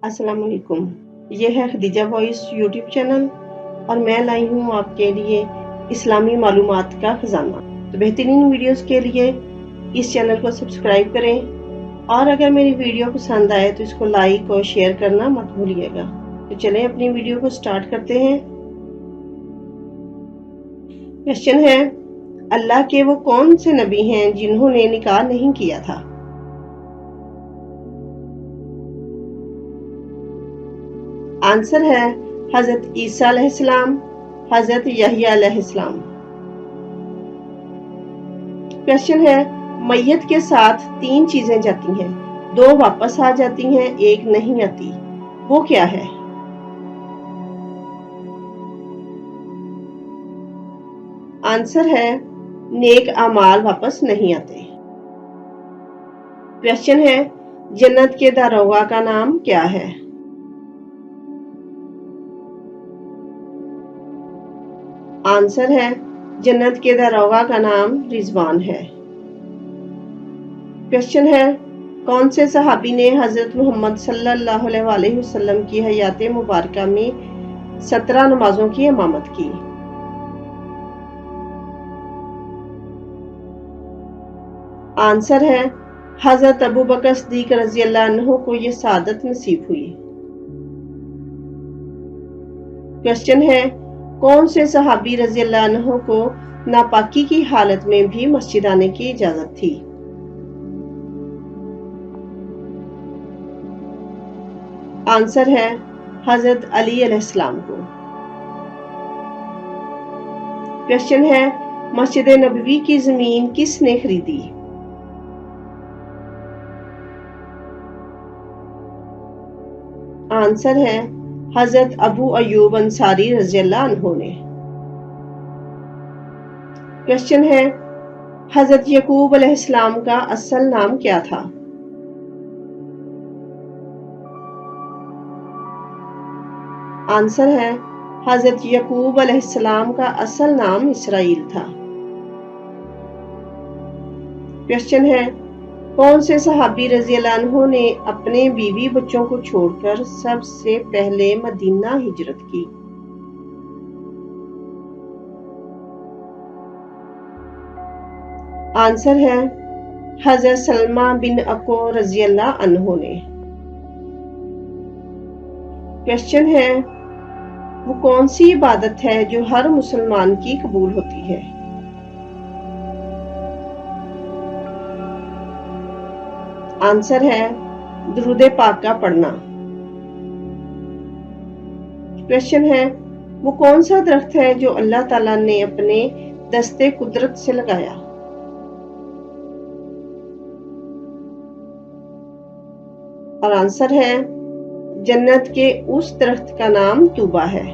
अस्सलाम वालेकुम। ये है खदीजा वॉइस यूट्यूब चैनल और मैं लाई हूँ आपके लिए इस्लामी मालूमात का खजाना। तो बेहतरीन वीडियोस के लिए इस चैनल को सब्सक्राइब करें और अगर मेरी वीडियो पसंद आए तो इसको लाइक और शेयर करना मत भूलिएगा। तो चलें अपनी वीडियो को स्टार्ट करते हैं। क्वेश्चन है, अल्लाह के वो कौन से नबी हैं जिन्होंने निकाह नहीं किया था? आंसर है हजरत ईसा अलैहिस्सलाम, हजरत यहया अलैहिस्सलाम। क्वेश्चन है, मैयत के साथ 3 चीजें जाती हैं, 2 वापस आ जाती हैं, 1 नहीं आती, वो क्या है? आंसर है नेक अमाल वापस नहीं आते। क्वेश्चन है, जन्नत के दारोगा का नाम क्या है? आंसर है जन्नत के दारोगा का नाम रिजवान है। क्वेश्चन है, कौन से सहाबी ने हजरत मोहम्मद सल्लल्लाहु अलैहि वसल्लम की हयात मुबारका में 17 नमाजों की इमामत की? आंसर है हजरत अबू बकर सिद्दीक रजी अल्लाह अन्हु को ये सादत नसीब हुई। क्वेश्चन है, कौन से सहाबी रजी अल्लाह अन्हु को नापाकी की हालत में भी मस्जिद आने की इजाजत थी? आंसर है हजरत अली अलैहिस्सलाम को। क्वेश्चन है, मस्जिद नबवी की जमीन किसने खरीदी? आंसर है हजरत अबू अयूब अंसारी रज़ी अल्लाह अन्हु ने। क्वेश्चन है, हजरत यकूब अलैहिस्सलाम का असल नाम क्या था? आंसर है हजरत यकूब अलैहिस्सलाम का असल नाम इसराइल था। क्वेश्चन है, कौन से सहाबी रज़ी अल्लाह अन्हु ने अपने बीवी बच्चों को छोड़कर सबसे पहले मदीना हिजरत की? आंसर है हजरत सलमा बिन अको रज़ी अल्लाह अन्हु ने। क्वेश्चन है, वो कौन सी इबादत है जो हर मुसलमान की कबूल होती है? आंसर है दुरूद पाक का पढ़ना। क्वेश्चन है, वो कौन सा दरख्त है जो अल्लाह ताला ने अपने दस्ते कुदरत से लगाया? और आंसर है जन्नत के उस दरख्त का नाम तूबा है।